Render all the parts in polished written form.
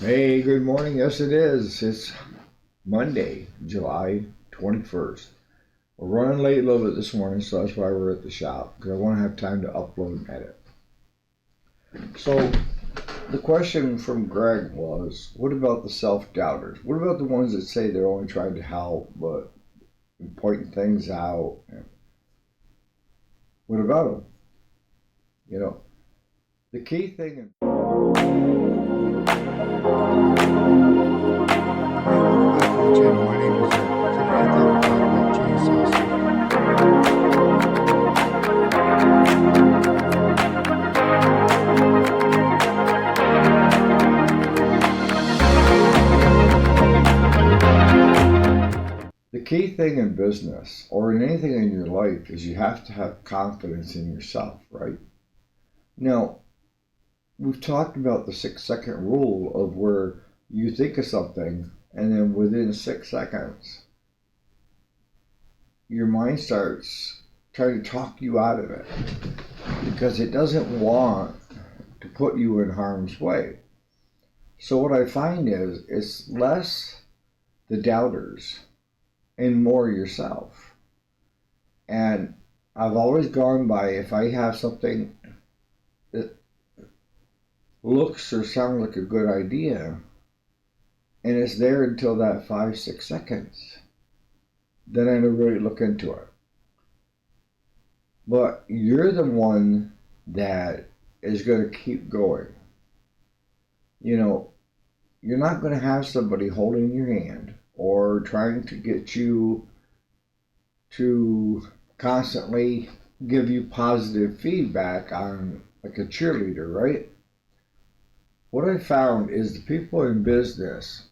Hey, good morning. Yes, it is. It's Monday, July 21st. We're running late a little bit this morning, so that's why we're at the shop, because I want to have time to upload and edit. So, the question from Greg was, what about the self-doubters? What about the ones that say they're only trying to help, but pointing things out? What about them? The key thing... The key thing in business or in anything in your life is you have to have confidence in yourself, right? Now, we've talked about the 6-second rule of where you think of something and then within 6 seconds, your mind starts trying to talk you out of it because it doesn't want to put you in harm's way. So what I find is it's less the doubters and more yourself. And I've always gone by, if I have something that looks or sounds like a good idea and it's there until that 5-6 seconds, then I don't really look into it. But you're the one that is going to keep going. You're not going to have somebody holding your hand or trying to get you to constantly give you positive feedback on, like a cheerleader, right? What I found is the people in business,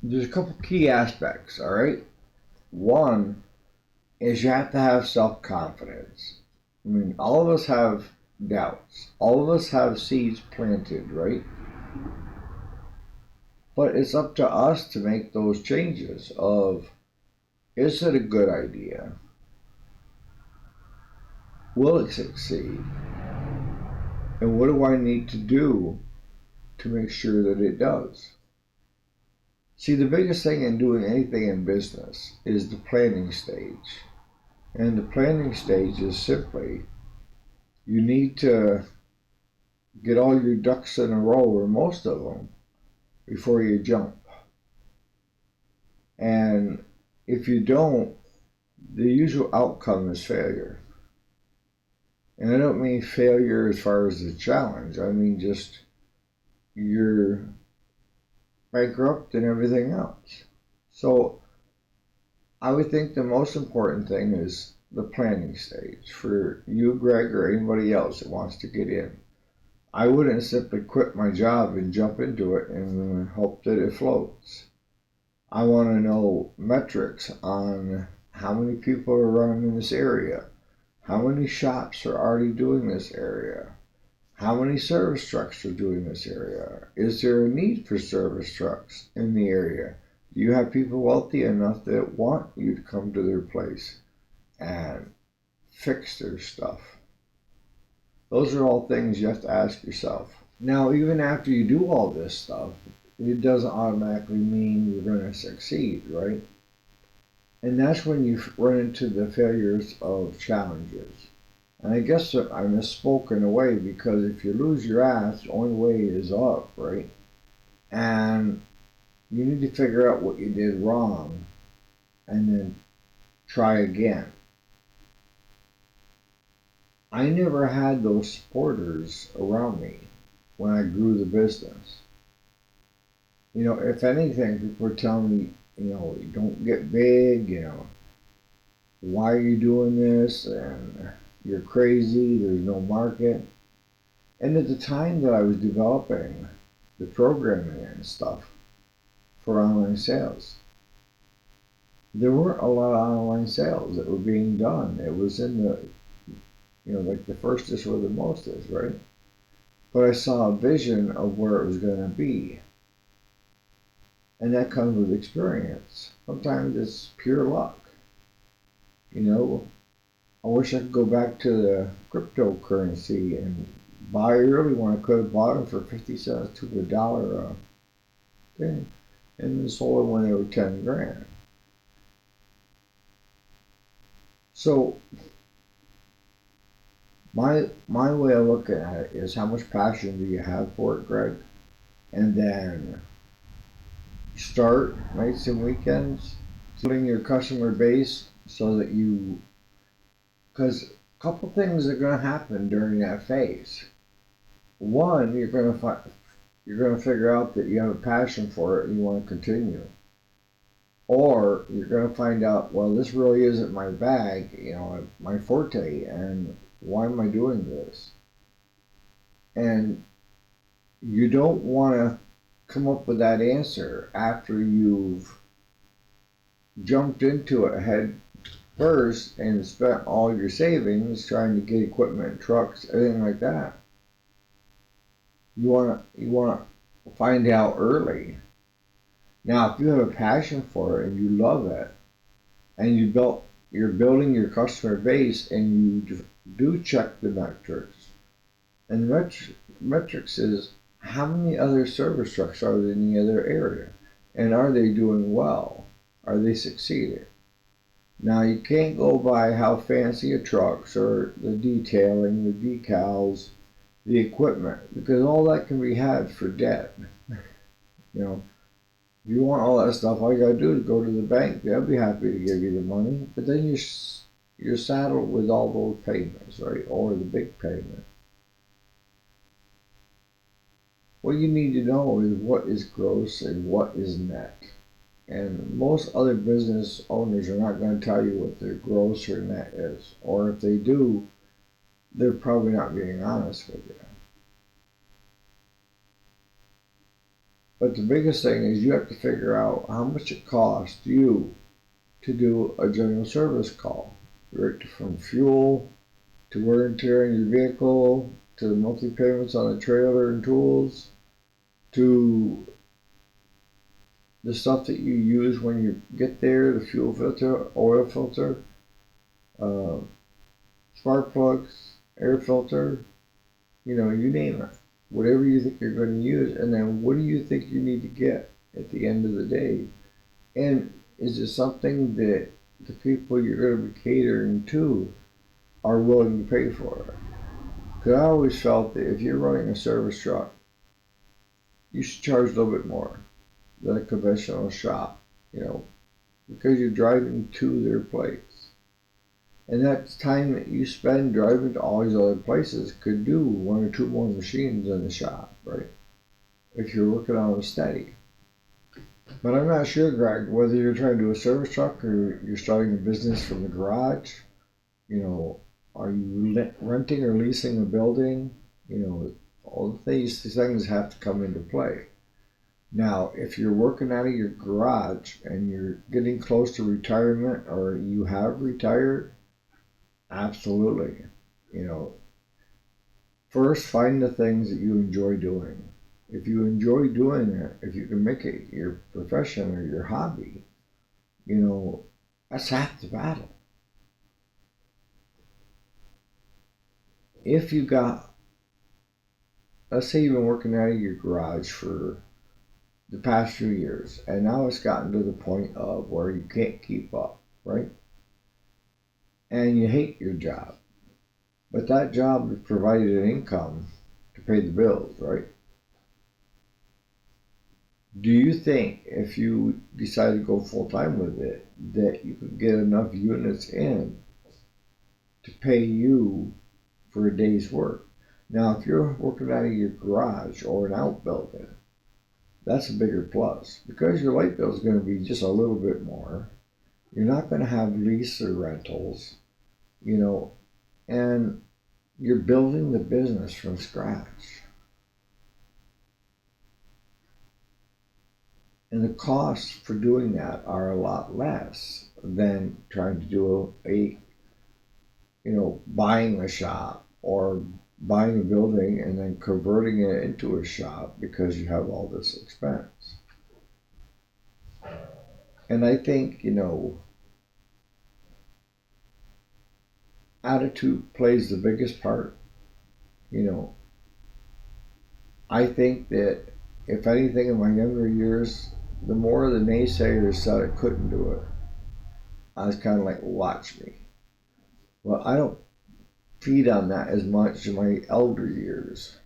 there's a couple key aspects, all right? One is you have to have self-confidence. I mean, all of us have doubts. All of us have seeds planted, right? But it's up to us to make those changes of, is it a good idea? Will it succeed? And what do I need to do to make sure that it does? See, the biggest thing in doing anything in business is the planning stage. And the planning stage is simply, you need to get all your ducks in a row, or most of them, before you jump. And if you don't, the usual outcome is failure. And I don't mean failure as far as the challenge. I mean just you're bankrupt and everything else. So I would think the most important thing is the planning stage for you, Greg, or anybody else that wants to get in. I wouldn't simply quit my job and jump into it and hope that it floats. I want to know metrics on how many people are running in this area, how many shops are already doing this area, how many service trucks are doing this area, is there a need for service trucks in the area? Do you have people wealthy enough that want you to come to their place and fix their stuff? Those are all things you have to ask yourself. Now, even after you do all this stuff, it doesn't automatically mean you're going to succeed, right? And that's when you run into the failures of challenges. And I guess that I misspoke in a way, because if you lose your ass, the only way is up, right? And you need to figure out what you did wrong and then try again. I never had those supporters around me when I grew the business. If anything, people were telling me, don't get big, why are you doing this? And you're crazy, there's no market. And at the time that I was developing the programming and stuff for online sales, there weren't a lot of online sales that were being done. It was in the, like the firstest or the mostest, right? But I saw a vision of where it was going to be. And that comes with experience. Sometimes it's pure luck. I wish I could go back to the cryptocurrency and buy early when I could have bought them for 50 cents to $1 thing, and then sold them when they were 10 grand. So my way of looking at it is how much passion do you have for it, Greg? And then start nights and weekends, building your customer base so that you, because a couple things are going to happen during that phase. One, you're going to figure out that you have a passion for it and you want to continue. Or you're going to find out, well, this really isn't my bag, my forte, and why am I doing this? And you don't want to come up with that answer after you've jumped into it head first and spent all your savings trying to get equipment, trucks, everything like that. You want to find out early. Now, if you have a passion for it and you love it, and you're building your customer base, and you do check the metrics, and the metrics is how many other service trucks are there in the other area, and are they doing well? Are they succeeding? Now, you can't go by how fancy a trucks or the detailing, the decals, the equipment, because all that can be had for debt. You know, if you want all that stuff, all you gotta do is go to the bank. They'll be happy to give you the money, but then you're saddled with all those payments, right? Or the big payment. What you need to know is what is gross and what is net. And most other business owners are not going to tell you what their gross or net is. Or if they do, they're probably not being honest with you. But the biggest thing is you have to figure out how much it costs you to do a general service call. Right, from fuel to wear and tear on your vehicle, to the monthly payments on the trailer and tools, to the stuff that you use when you get there, the fuel filter, oil filter, uh, spark plugs, air filter, you name it. Whatever you think you're going to use, and then what do you think you need to get at the end of the day? And is it something that the people you're going to be catering to are willing to pay for? Because I always felt that if you're running a service truck, you should charge a little bit more than a conventional shop, because you're driving to their place. And that time that you spend driving to all these other places could do one or two more machines in the shop, right? If you're working on them steady. But I'm not sure, Greg, whether you're trying to do a service truck or you're starting a business from the garage. Are you renting or leasing a building? All these things have to come into play. Now, if you're working out of your garage and you're getting close to retirement or you have retired, absolutely. First find the things that you enjoy doing. If you enjoy doing it, if you can make it your profession or your hobby, that's half the battle. If you got, let's say you've been working out of your garage for the past few years, and now it's gotten to the point of where you can't keep up, right? And you hate your job, but that job has provided an income to pay the bills, right? Do you think if you decide to go full time with it, that you could get enough units in to pay you for a day's work? Now, if you're working out of your garage or an outbuilding, that's a bigger plus because your light bill is going to be just a little bit more. You're not going to have lease or rentals, and you're building the business from scratch. And the costs for doing that are a lot less than trying to do buying a shop or buying a building and then converting it into a shop because you have all this expense. And I think, attitude plays the biggest part. I think that if anything in my younger years, the more the naysayers said I couldn't do it, I was kind of like, watch me. Well, I don't feed on that as much in my elder years,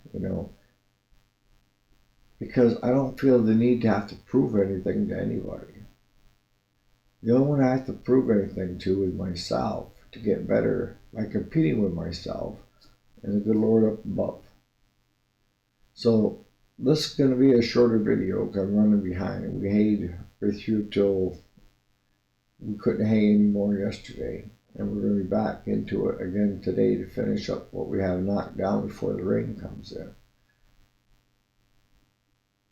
because I don't feel the need to have to prove anything to anybody. The only one I have to prove anything to is myself to get better by competing with myself and the good Lord up above. So this is going to be a shorter video because I'm running behind. We hayed right through till we couldn't hay anymore yesterday. And we're going to be back into it again today to finish up what we have knocked down before the rain comes in.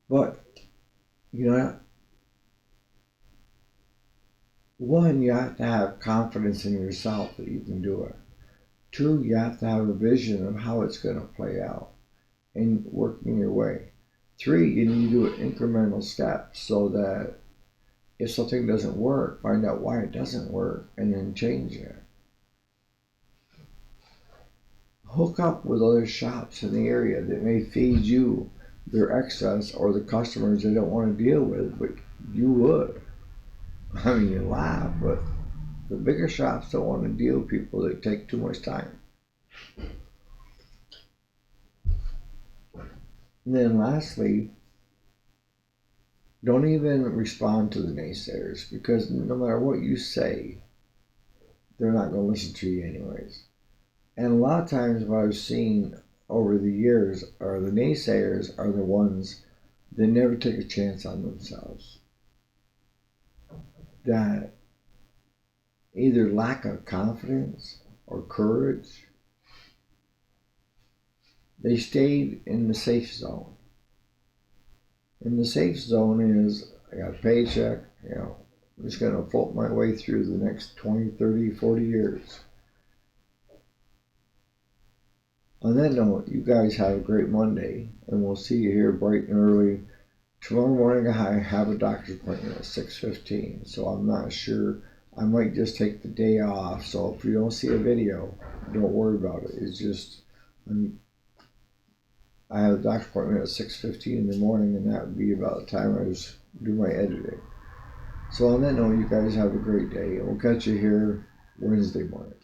But, one, you have to have confidence in yourself that you can do it. Two, you have to have a vision of how it's going to play out and working your way. Three, you need to do it incremental steps so that if something doesn't work, find out why it doesn't work and then change it. Hook up with other shops in the area that may feed you their excess or the customers they don't want to deal with, but you would. I mean, you laugh, but the bigger shops don't want to deal with people that take too much time. And then lastly, don't even respond to the naysayers, because no matter what you say, they're not going to listen to you anyways. And a lot of times what I've seen over the years are the naysayers are the ones that never take a chance on themselves. That either lack of confidence or courage, they stayed in the safe zone. And the safe zone is, I got a paycheck, I'm just going to float my way through the next 20, 30, 40 years. On that note, you guys have a great Monday, and we'll see you here bright and early. Tomorrow morning I have a doctor's appointment at 6:15, so I'm not sure. I might just take the day off, so if you don't see a video, don't worry about it. It's just, I have a doctor's appointment at 6:15 in the morning, and that would be about the time I do my editing. So on that note, you guys have a great day, and we'll catch you here Wednesday morning.